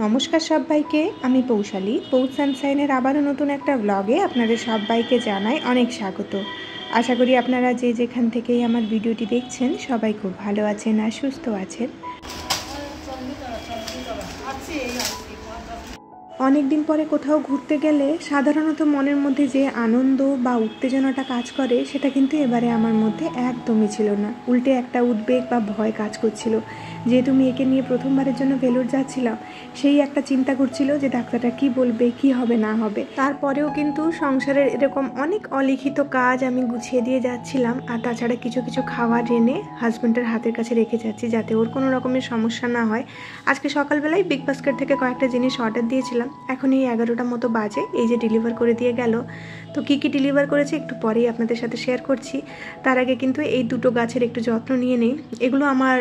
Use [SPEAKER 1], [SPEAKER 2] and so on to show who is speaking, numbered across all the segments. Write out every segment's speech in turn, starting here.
[SPEAKER 1] নমস্কার সবাইকে, আমি পৌশালী। পৌষ সানশাইনের আবারও নতুন একটা ব্লগে আপনাদের সবাইকে জানাই অনেক স্বাগত। আশা করি আপনারা যে যেখান থেকেই আমার ভিডিওটি দেখছেন সবাই খুব ভালো আছেন আর সুস্থ আছেন। অনেক দিন পরে কোথাও ঘুরতে গেলে সাধারণত মনের মধ্যে যে আনন্দ বা উত্তেজনাটা কাজ করে সেটা কিন্তু এবারে আমার মধ্যে একদমই ছিল না। উল্টে একটা উদ্বেগ বা ভয় কাজ করছিল। যেহেতু মেয়েকে নিয়ে প্রথমবারের জন্য ভেলোর যাচ্ছিলাম, সেই একটা চিন্তা করছিল যে ডাক্তাররা কি বলবে, কি হবে না হবে। তারপরেও কিন্তু সংসারের এরকম অনেক অলিখিত কাজ আমি গুছিয়ে দিয়ে যাচ্ছিলাম। আর তাছাড়া কিছু কিছু খাবার এনে হাজব্যান্ডের হাতের কাছে রেখে যাচ্ছি যাতে ওর কোনো রকমের সমস্যা না হয়। আজকে সকালবেলায় বিগ বাস্কেট থেকে কয়েকটা জিনিস অর্ডার দিয়েছিলাম। এখন এই 11টা মতো বাজে, এই যে ডেলিভার করে দিয়ে গেল। তো কী কী ডেলিভার করেছে একটু পরেই আপনাদের সাথে শেয়ার করছি। তার আগে কিন্তু এই দুটো গাছের একটু যত্ন নিয়ে নেই। এগুলো আমার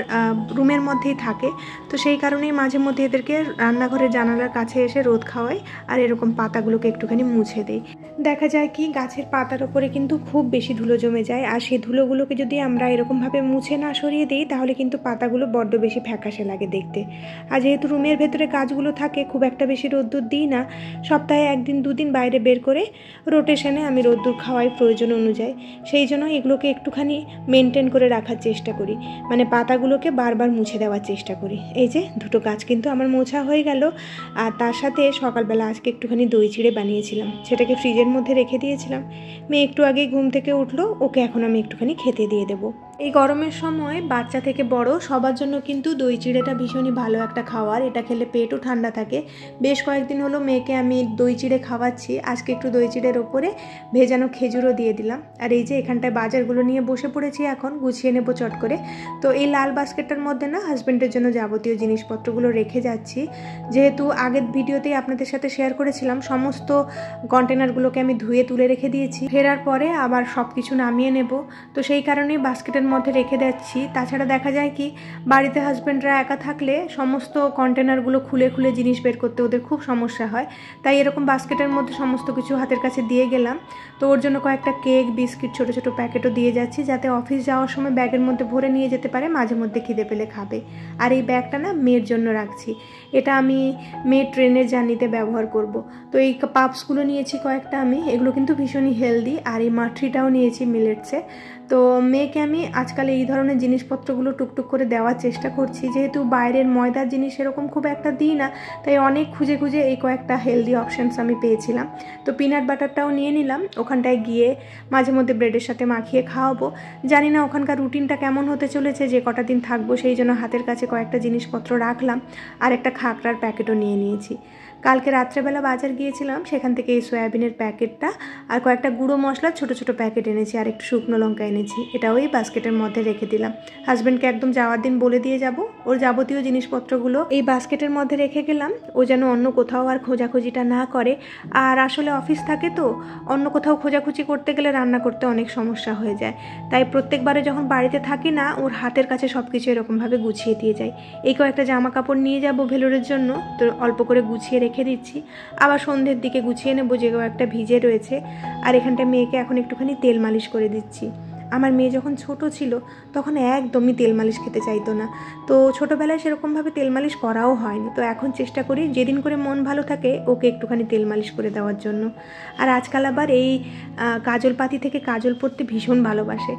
[SPEAKER 1] রুমের মধ্যেই থাকে, তো সেই কারণেই মাঝে মধ্যে এদেরকে রান্নাঘরের জানালার কাছে এসে রোদ খাওয়াই আর এরকম পাতাগুলোকে একটুখানি মুছে দিই। দেখা যায় কি গাছের পাতার ওপরে কিন্তু খুব বেশি ধুলো জমে যায়, আর সেই ধুলোগুলোকে যদি আমরা এরকমভাবে মুছে না সরিয়ে দিই তাহলে কিন্তু পাতাগুলো বড্ড বেশি ফ্যাকাশে লাগে দেখতে। আর যেহেতু রুমের ভেতরে গাছগুলো থাকে, খুব একটা বেশি রোদ্দুর দিই না, সপ্তাহে 1-2 দিন বাইরে বের করে রোটেশনে আমি রোদ্দুর খাওয়াই প্রয়োজন অনুযায়ী। সেই জন্য এগুলোকে একটুখানি মেনটেন করে রাখার চেষ্টা করি, মানে পাতাগুলোকে বারবার মুছে দেওয়ার চেষ্টা করি। এই যে দুটো গাছ কিন্তু আমার মোছা হয়ে গেল। আর তার সাথে সকালবেলা আজকে একটুখানি দই চিড়ে বানিয়েছিলাম, সেটাকে ফ্রিজের মধ্যে রেখে দিয়েছিলাম। মেয়ে একটু আগেই ঘুম থেকে উঠলো, ওকে এখন আমি একটুখানি খেতে দিয়ে দেবো। এই গরমের সময় বাচ্চা থেকে বড় সবার জন্য কিন্তু দই চিড়েটা ভীষণই ভালো একটা খাবার। এটা খেলে পেটও ঠান্ডা থাকে। বেশ কয়েকদিন হলো মেয়েকে আমি দই চিড়ে খাওয়াচ্ছি। আজকে একটু দই চিড়ের ওপরে ভেজানো খেজুরও দিয়ে দিলাম। আর এই যে এখানটায় বাজারগুলো নিয়ে বসে পড়েছি, এখন গুছিয়ে নেবো চট করে। তো এই লাল বাস্কেটটার মধ্যে না হাজব্যান্ডের জন্য যাবতীয় জিনিসপত্রগুলো রেখে যাচ্ছি। যেহেতু আগের ভিডিওতেই আপনাদের সাথে শেয়ার করেছিলাম সমস্ত কন্টেনারগুলোকে আমি ধুয়ে তুলে রেখে দিয়েছি, ফেরার পরে আবার সব কিছু নামিয়ে নেব। তো সেই কারণেই বাস্কেটের মধ্যে রেখে দিচ্ছি। তাছাড়া দেখা যায় কি বাড়িতে হাজব্যান্ডরা একা থাকলে সমস্ত কন্টেনারগুলো খুলে খুলে জিনিস বের করতে ওদের খুব সমস্যা হয়, তাই এরকম বাস্কেটের মধ্যে সমস্ত কিছু হাতের কাছে দিয়ে গেলাম। তো ওর জন্য কয়েকটা কেক, বিস্কিট, ছোটো ছোটো প্যাকেটও দিয়ে যাচ্ছি যাতে অফিস যাওয়ার সময় ব্যাগের মধ্যে ভরে নিয়ে যেতে পারে, মাঝে মধ্যে খিদে পেলে খাবে। আর এই ব্যাগটা না মেয়ের জন্য রাখছি, এটা আমি মেয়ের ট্রেনের জার্নিতে ব্যবহার করব। তো এই পাপসগুলো নিয়েছি কয়েকটা আমি, এগুলো কিন্তু ভীষণই হেলদি। আর এই মাট্রিটাও নিয়েছি মিলেটসে। তো মেয়েকে আমি আজকাল এই ধরনের জিনিসপত্রগুলো টুকটুক করে দেওয়ার চেষ্টা করছি। যেহেতু বাইরের ময়দার জিনিস এরকম খুব একটা দিই না, তাই অনেক খুঁজে খুঁজে এই কয়েকটা হেলদি অপশানস আমি পেয়েছিলাম। তো পিনাট বাটারটাও নিয়ে নিলাম, ওখানটায় গিয়ে মাঝে মধ্যে ব্রেডের সাথে মাখিয়ে খাওয়াবো। জানি না ওখানকার রুটিনটা কেমন হতে চলেছে, যে কটা দিন থাকবো সেই জন্য হাতের কাছে কয়েকটা জিনিসপত্র রাখলাম। আর একটা খাকড়ার প্যাকেটও নিয়ে নিয়েছি। কালকে রাত্রেবেলা বাজার গিয়েছিলাম, সেখান থেকে এই সয়াবিনের প্যাকেটটা আর কয়েকটা গুঁড়ো মশলার ছোটো ছোটো প্যাকেট এনেছি, আর একটু শুকনো লঙ্কা এনেছি। এটাও এই বাস্কেটের মধ্যে রেখে দিলাম। হাজব্যান্ডকে একদম যাওয়ার দিন বলে দিয়ে যাব, ওর যাবতীয় জিনিসপত্রগুলো এই বাস্কেটের মধ্যে রেখে গেলাম, ও যেন অন্য কোথাও আর খোঁজাখুঁজিটা না করে। আর আসলে অফিস থাকে তো অন্য কোথাও খোঁজাখুঁজি করতে গেলে রান্না করতে অনেক সমস্যা হয়ে যায়, তাই প্রত্যেকবারে যখন বাড়িতে থাকি না ওর হাতের কাছে সব কিছু এরকমভাবে গুছিয়ে দিয়ে যাই। এই কয়েকটা জামা কাপড় নিয়ে যাব ভেলোরের জন্য, তো অল্প করে গুছিয়ে রেখে দিচ্ছি। আবার সন্ধ্যের দিকে গুছিয়ে নেবো, যে একটা ভিজে রয়েছে। আর এখানটা মেয়েকে এখন একটুখানি তেল মালিশ করে দিচ্ছি। আমার মেয়ে যখন ছোট ছিল তখন একদমই তেল মালিশ খেতে চাইতো না, তো ছোটোবেলায় সেরকমভাবে তেল মালিশ করাও হয়নি। তো এখন চেষ্টা করি যেদিন করে মন ভালো থাকে ওকে একটুখানি তেল মালিশ করে দেওয়ার জন্য। আর আজকাল আবার এই কাজল পাতি থেকে কাজল পরতে ভীষণ ভালোবাসে।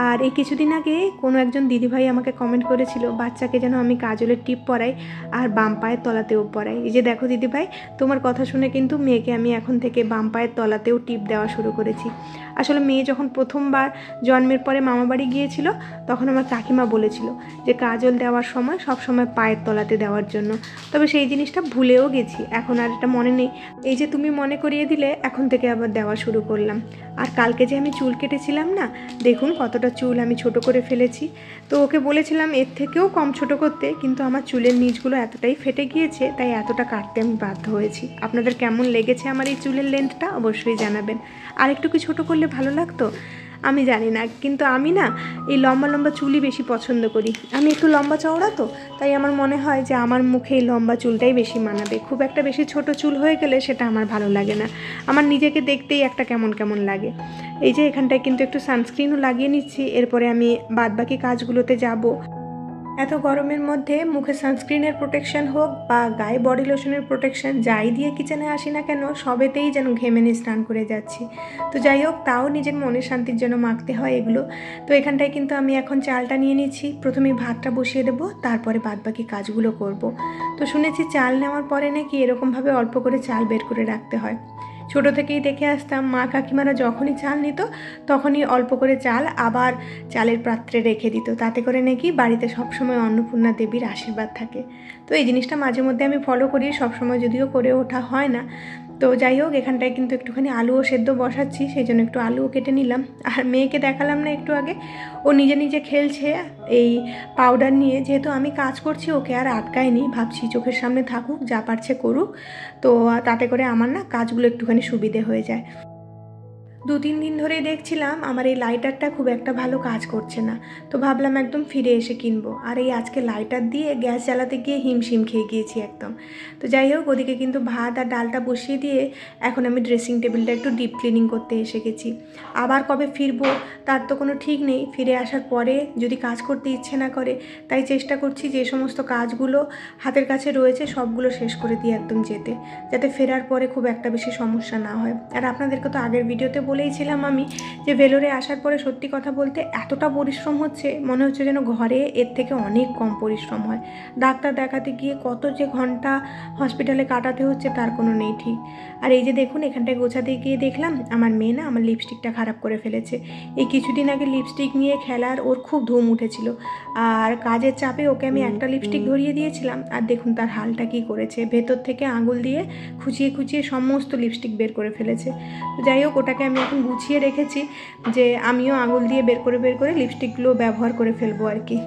[SPEAKER 1] আর এই কিছুদিন আগে কোনো একজন দিদিভাই আমাকে কমেন্ট করেছিল বাচ্চাকে যেন আমি কাজলের টিপ পরাই আর বাম পায়ের তলাতেও পরাই। এই যে দেখো দিদিভাই, তোমার কথা শুনে কিন্তু মেয়েকে আমি এখন থেকে বাম পায়ের তলাতেও টিপ দেওয়া শুরু করেছি। আসলে মেয়ে যখন প্রথমবার জন্মের পরে মামাবাড়ি গিয়েছিল তখন আমার কাকিমা বলেছিল যে কাজল দেওয়ার সময় সব সময় পায়ের তলাতে দেওয়ার জন্য, তবে সেই জিনিসটা ভুলেও গেছি, এখন আর এটা মনে নেই। এই যে তুমি মনে করিয়ে দিলে, এখন থেকে আবার দেওয়া শুরু করলাম। আর কালকে যে আমি চুল কেটেছিলাম না, দেখুন কতটা চুল আমি ছোট করে ফেলেছি। তো ওকে বলেছিলাম এর থেকেও কম ছোট করতে, কিন্তু আমার চুলের নিচগুলো এতটাই ফেটে গিয়েছে তাই এতটা কাটতে আমি বাধ্য হয়েছি। আপনাদের কেমন লেগেছে আমার এই চুলের লেন্থটা অবশ্যই জানাবেন। আর একটু কি ছোটো করলে ভালো লাগতো আমি জানি না, কিন্তু আমি না এই লম্বা লম্বা চুলই বেশি পছন্দ করি। আমি একটু লম্বা চওড়া তো, তাই আমার মনে হয় যে আমার মুখে এই লম্বা চুলটাই বেশি মানাবে। খুব একটা বেশি ছোট চুল হয়ে গেলে সেটা আমার ভালো লাগে না, আমার নিজেকে দেখতেই একটা কেমন কেমন লাগে। এই যে এখানটায় কিন্তু একটু সানস্ক্রিনও লাগিয়ে নিচ্ছি, এরপরে আমি বাদবাকি কাজগুলোতে যাব। এত গরমের মধ্যে মুখে সানস্ক্রিনের প্রোটেকশন হোক বা গায়ে বডি লোশনের প্রোটেকশন যাই দিয়ে কিচেনে আসি না কেন, সবেতেই যেন ঘেমে নিয়ে স্নান করে যাচ্ছি। তো যাই হোক, তাও নিজের মনের শান্তির জন্য মাখতে হয় এগুলো। তো এখানটায় কিন্তু আমি এখন চালটা নিয়ে নিচ্ছি। প্রথমে ভাতটা বসিয়ে দেবো, তারপরে বাদবাকি কাজগুলো করব। তো শুনেছি চাল নেওয়ার পরে নাকি এরকমভাবে অল্প করে চাল বের করে রাখতে হয়। ছোটো থেকেই দেখে আসতাম মা কাকিমারা যখনই চাল নিত তখনই অল্প করে চাল আবার চালের পাত্রে রেখে দিত, তাতে করে নাকি বাড়িতে সবসময় অন্নপূর্ণা দেবীর আশীর্বাদ থাকে। তো এই জিনিসটা মাঝে মধ্যে আমি ফলো করি, সবসময় যদিও করে ওঠা হয় না। তো যাই হোক, এখানটায় কিন্তু একটুখানি আলুও সেদ্ধ বসাচ্ছি, সেই জন্য একটু আলুও কেটে নিলাম। আর মেয়েকে দেখালাম না একটু আগে, ও নিজে নিজে খেলছে এই পাউডার নিয়ে। যেহেতু আমি কাজ করছি, ওকে আর আটকায়নি, ভাবছি চোখের সামনে থাকুক, যা পারছে করুক। তো তাতে করে আমার না কাজগুলো একটুখানি সুবিধে হয়ে যায়। 2-3 দিন ধরেই দেখছিলাম আমার এই লাইটারটা খুব একটা ভালো কাজ করছে না। তো ভাবলাম একদম ফিরে এসে কিনবো। আর এই আজকে লাইটার দিয়ে গ্যাস জ্বালাতে গিয়ে হিমশিম খেয়ে গিয়েছি একদম। তো যাই হোক, ওদিকে কিন্তু ভাত আর ডালটা বসিয়ে দিয়ে এখন আমি ড্রেসিং টেবিলটা একটু ডিপ ক্লিনিং করতে এসে গেছি। আবার কবে ফিরবো তার তো কোনো ঠিক নেই। ফিরে আসার পরে যদি কাজ করতে ইচ্ছে না করে, তাই চেষ্টা করছি যে সমস্ত কাজগুলো হাতের কাছে রয়েছে সবগুলো শেষ করে দিয়ে একদম যেতে, যাতে ফেরার পরে খুব একটা বেশি সমস্যা না হয়। আর আপনাদেরকে তো আগের ভিডিওতে বলেইছিলাম আমি যে ভেলোরে আসার পরে সত্যি কথা বলতে এতটা পরিশ্রম হচ্ছে, মনে হচ্ছে যেন ঘরে এর থেকে অনেক কম পরিশ্রম হয়। ডাক্তার দেখাতে গিয়ে কত যে ঘন্টা হসপিটালে কাটাতে হচ্ছে তার কোনো নেই ঠিক। আর এই যে দেখুন, এখানটায় গোছাতে গিয়ে দেখলাম আমার মেয়ে না আমার লিপস্টিকটা খারাপ করে ফেলেছে। এই কিছুদিন আগে লিপস্টিক নিয়ে খেলার ওর খুব ধুম উঠেছিল, আর কাজের চাপে ওকে আমি একটা লিপস্টিক ধরিয়ে দিয়েছিলাম, আর দেখুন তার হালটা কি করেছে, ভেতর থেকে আঙুল দিয়ে খুঁচিয়ে খুঁচিয়ে সমস্ত লিপস্টিক বের করে ফেলেছে। যাই হোক, ওটাকে আমি এখন গুছিয়ে রেখেছি যে আমিও আঙুল দিয়ে বের করে লিপস্টিকগুলো ব্যবহার করে ফেলবো আর কি।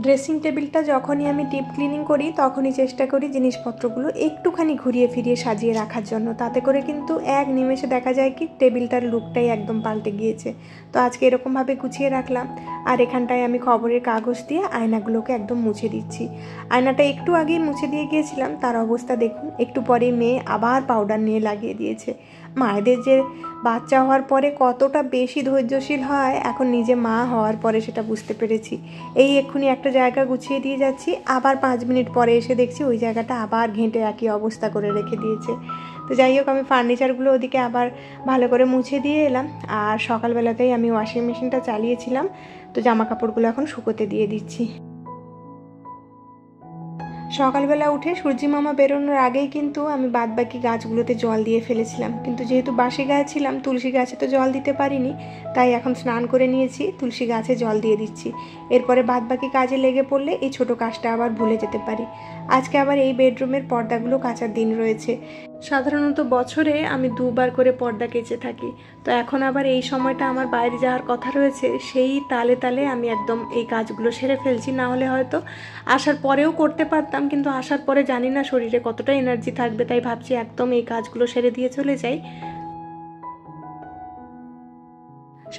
[SPEAKER 1] ড্রেসিং টেবিলটা যখনই আমি ডিপ ক্লিনিং করি তখনই চেষ্টা করি জিনিসপত্রগুলো একটুখানি ঘুরিয়ে ফিরিয়ে সাজিয়ে রাখার জন্য, তাতে করে কিন্তু এক নিমেষে দেখা যায় কি টেবিলটার লুকটাই একদম পাল্টে গিয়েছে। তো আজকে এরকমভাবে গুছিয়ে রাখলাম। আর এখানটায় আমি খবরের কাগজ দিয়ে আয়নাগুলোকে একদম মুছে দিচ্ছি। আয়নাটা একটু আগেই মুছে দিয়ে গিয়েছিলাম, তার অবস্থা দেখুন। একটু পরেই মেয়ে আবার পাউডার নিয়ে লাগিয়ে দিয়েছে। মায়েদের যে বাচ্চা হওয়ার পরে কতটা বেশি ধৈর্যশীল হয়, এখন নিজে মা হওয়ার পরে সেটা বুঝতে পেরেছি। এই এক্ষুনি একটা জায়গা গুছিয়ে দিয়ে যাচ্ছি, আবার 5 মিনিট পরে এসে দেখছি ওই জায়গাটা আবার ঘেঁটে একই অবস্থা করে রেখে দিয়েছে। তো যাই হোক, আমি ফার্নিচারগুলো ওদিকে আবার ভালো করে মুছে দিয়ে এলাম। আর সকালবেলাতেই আমি ওয়াশিং মেশিনটা চালিয়েছিলাম, তো জামা কাপড়গুলো এখন শুকোতে দিয়ে দিচ্ছি। সকালবেলা উঠে সূর্যি মামা বেরোনোর আগেই কিন্তু আমি বাদবাকি গাছগুলোতে জল দিয়ে ফেলেছিলাম, কিন্তু যেহেতু বাসি গায়ে ছিলাম তুলসী গাছে তো জল দিতে পারিনি, তাই এখন স্নান করে নিয়েছি, তুলসী গাছে জল দিয়ে দিচ্ছি। এরপরে বাদবাকি কাজে লেগে পড়লে এই ছোটো কাজটা আবার ভুলে যেতে পারি। আজকে আবার এই বেডরুমের পর্দাগুলো কাচার দিন রয়েছে। সাধারণত বছরে আমি 2বার করে পর্দা কেচে থাকি, তো এখন আবার এই সময়টা আমার বাইরে যাওয়ার কথা রয়েছে, সেই তালে তালে আমি একদম এই কাজগুলো সেরে ফেলছি। না হলে হয়তো আসার পরেও করতে পারতাম, কিন্তু আসার পরে জানি না শরীরে কতটা এনার্জি থাকবে, তাই ভাবছি একদম এই কাজগুলো সেরে দিয়ে চলে যাই।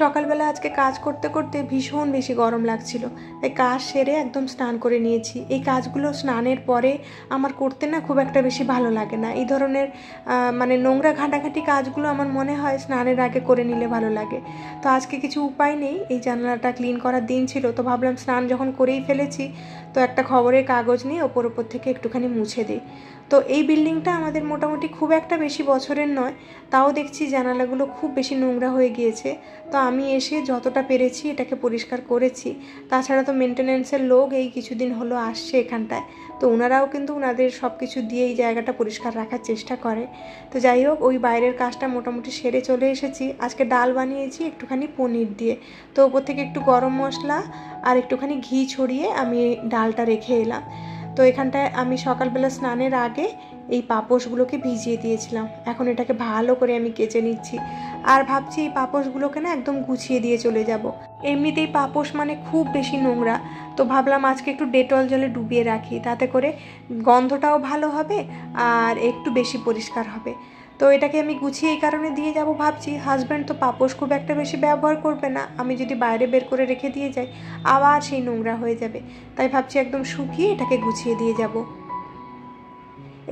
[SPEAKER 1] সকালবেলা আজকে কাজ করতে করতে ভীষণ বেশি গরম লাগছিল, তাই কাজ সেরে একদম স্নান করে নিয়েছি। এই কাজগুলো স্নানের পরে আমার করতে না খুব একটা বেশি ভালো লাগে না। এই ধরনের মানে নোংরা ঘাঁটাঘাঁটি কাজগুলো আমার মনে হয় স্নানের আগে করে নিলে ভালো লাগে। তো আজকে কিছু উপায় নেই, এই জানালাটা ক্লিন করার দিন ছিল, তো ভাবলাম স্নান যখন করেই ফেলেছি তো একটা খবরের কাগজ নিয়ে ওপর থেকে একটুখানি মুছে দিই। তো এই বিল্ডিংটা আমাদের মোটামুটি খুব একটা বেশি বছরের নয়, তাও দেখছি জানালাগুলো খুব বেশি নোংরা হয়ে গিয়েছে। তো আমি এসে যতটা পেরেছি এটাকে পরিষ্কার করেছি। তাছাড়া তো মেনটেন্যান্সের লোক এই কিছুদিন হলো আসছে এখানটায়, তো ওনারাও কিন্তু ওনাদের সব কিছু দিয়ে এই জায়গাটা পরিষ্কার রাখার চেষ্টা করে। তো যাই হোক, ওই বাইরের কাজটা মোটামুটি সেরে চলে এসেছি। আজকে ডাল বানিয়েছি একটুখানি পনির দিয়ে, তো ওপর থেকে একটু গরম মশলা আর একটুখানি ঘি ছড়িয়ে আমি ডালটা রেখে এলাম। তো এখানটায় আমি সকালবেলা স্নানের আগে এই পাপোশগুলোকে ভিজিয়ে দিয়েছিলাম, এখন এটাকে ভালো করে আমি কেচে নিচ্ছি। আর ভাবছি এই পাপোশগুলোকে না একদম গুছিয়ে দিয়ে চলে যাব। এমনিতেই পাপোশ মানে খুব বেশি নোংরা, তো ভাবলাম আজকে একটু ডেটল জলে ডুবিয়ে রাখি, তাতে করে গন্ধটাও ভালো হবে আর একটু বেশি পরিষ্কার হবে। তো এটাকে আমি গুছিয়ে এই কারণে দিয়ে যাব ভাবছি, হাজব্যান্ড তো পাপোশ খুব একটা বেশি ব্যবহার করবে না, আমি যদি বাইরে বের করে রেখে দিয়ে যাই আবার সেই নোংরা হয়ে যাবে, তাই ভাবছি একদম শুকিয়ে এটাকে গুছিয়ে দিয়ে যাব।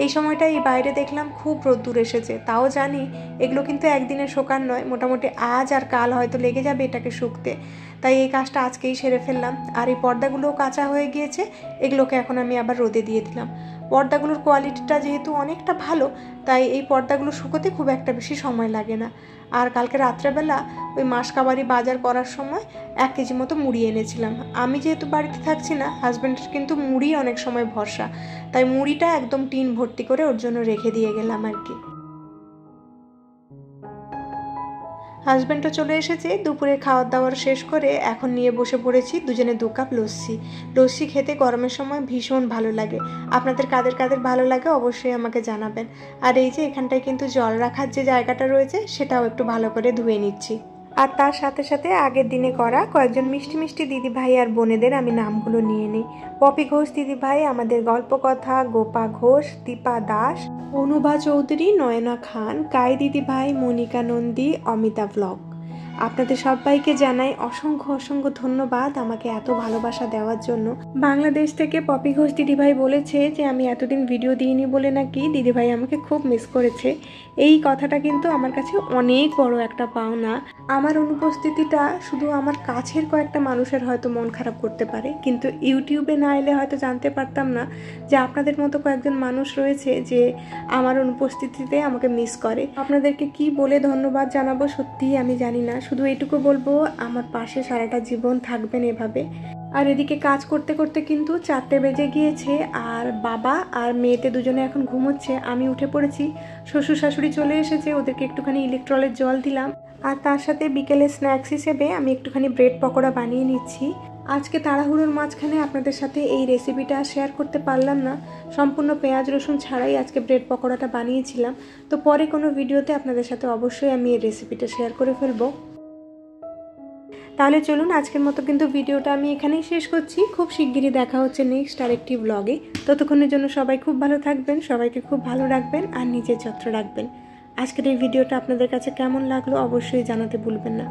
[SPEAKER 1] এই সময়টাই বাইরে দেখলাম খুব রোদ্দুর এসেছে, তাও জানি এগুলো কিন্তু একদিনে শোকার নয়, মোটামুটি আজ আর কাল হয়তো লেগে যাবে এটাকে শুকতে। তাই এই কাজটা আজকেই সেরে ফেললাম। আর এই পর্দাগুলোও কাঁচা হয়ে গিয়েছে, এগুলোকে এখন আমি আবার রোদে দিয়ে দিলাম। পর্দাগুলোর কোয়ালিটিটা যেহেতু অনেকটা ভালো, তাই এই পর্দাগুলো শুকোতে খুব একটা বেশি সময় লাগে না। আর কালকে রাত্রেবেলা ওই মাসকাবারি বাজার করার সময় 1 কেজি মতো মুড়ি এনেছিলাম। আমি যেহেতু বাড়িতে থাকছি না, হাজব্যান্ডের কিন্তু মুড়ি অনেক সময় ভরসা, তাই মুড়িটা একদম টিন ভর্তি করে ওর জন্য রেখে দিয়ে গেলাম আর কি। হাজব্যান্ডও চলে এসেছে, দুপুরে খাওয়ার দাওয়ার শেষ করে এখন নিয়ে বসে পড়েছি দুজনে 2 কাপ লস্যি। লস্যি খেতে গরমের সময় ভীষণ ভালো লাগে। আপনাদের কাদের কাদের ভালো লাগে অবশ্যই আমাকে জানাবেন। আর এই যে এখানটায় কিন্তু জল রাখার যে জায়গাটা রয়েছে সেটাও একটু ভালো করে ধুয়ে নিচ্ছি। আর তার সাথে সাথে আগের দিনে করা কয়েকজন মিষ্টি মিষ্টি দিদি ভাই আর বোনেদের আমি নামগুলো নিয়ে নিই। পপি ঘোষ দিদি ভাই, আমাদের গল্পকথা, গোপা ঘোষ, দীপা দাস, অনুভা চৌধুরী, নয়না খান, কাই দিদি ভাই, মনিকা নন্দী, অমিতা ব্লগ। আপনাদের সবাইকে জানাই অসংখ্য অসংখ্য ধন্যবাদ আমাকে এত ভালোবাসা দেওয়ার জন্য। বাংলাদেশ থেকে পপি ঘোষ দিদিভাই বলেছে যে আমি এতদিন ভিডিও দিইনি বলে নাকি দিদিভাই আমাকে খুব মিস করেছে। এই কথাটা কিন্তু আমার কাছে অনেক বড় একটা পাওনা। আমার অনুপস্থিতিটা শুধু আমার কাছের কয়েকটা মানুষের হয়তো মন খারাপ করতে পারে, কিন্তু ইউটিউবে না এলে হয়তো জানতে পারতাম না যে আপনাদের মতো কয়েকজন মানুষ রয়েছে যে আমার অনুপস্থিতিতে আমাকে মিস করে। আপনাদেরকে কি বলে ধন্যবাদ জানাবো সত্যিই আমি জানি না। শুধু এইটুকু বলবো, আমার পাশে সারাটা জীবন থাকবেন এভাবে। আর এদিকে কাজ করতে করতে কিন্তু 4টে বেজে গিয়েছে, আর বাবা আর মেয়েতে দুজনে এখন ঘুমোচ্ছে। আমি উঠে পড়েছি, শ্বশুর শাশুড়ি চলে এসেছে, ওদেরকে একটুখানি ইলেকট্রলের জল দিলাম। আর তার সাথে বিকেলে স্ন্যাক্স হিসেবে আমি একটুখানি ব্রেড পকোড়া বানিয়ে নিচ্ছি। আজকে তাড়াহুড়োর মাঝখানে আপনাদের সাথে এই রেসিপিটা শেয়ার করতে পারলাম না। সম্পূর্ণ পেঁয়াজ রসুন ছাড়াই আজকে ব্রেড পকোড়াটা বানিয়েছিলাম। তো পরে কোনো ভিডিওতে আপনাদের সাথে অবশ্যই আমি এই রেসিপিটা শেয়ার করে ফেলবো। তাহলে চলুন, আজকের মতো কিন্তু ভিডিওটা আমি এখানেই শেষ করছি। খুব শিগগিরই দেখা হচ্ছে নেক্সট আরেকটি ব্লগে। ততক্ষণের জন্য সবাই খুব ভালো থাকবেন, সবাইকে খুব ভালো রাখবেন আর নিজের যত্ন রাখবেন। আজকের এই ভিডিওটা আপনাদের কাছে কেমন লাগলো অবশ্যই জানাতে ভুলবেন না।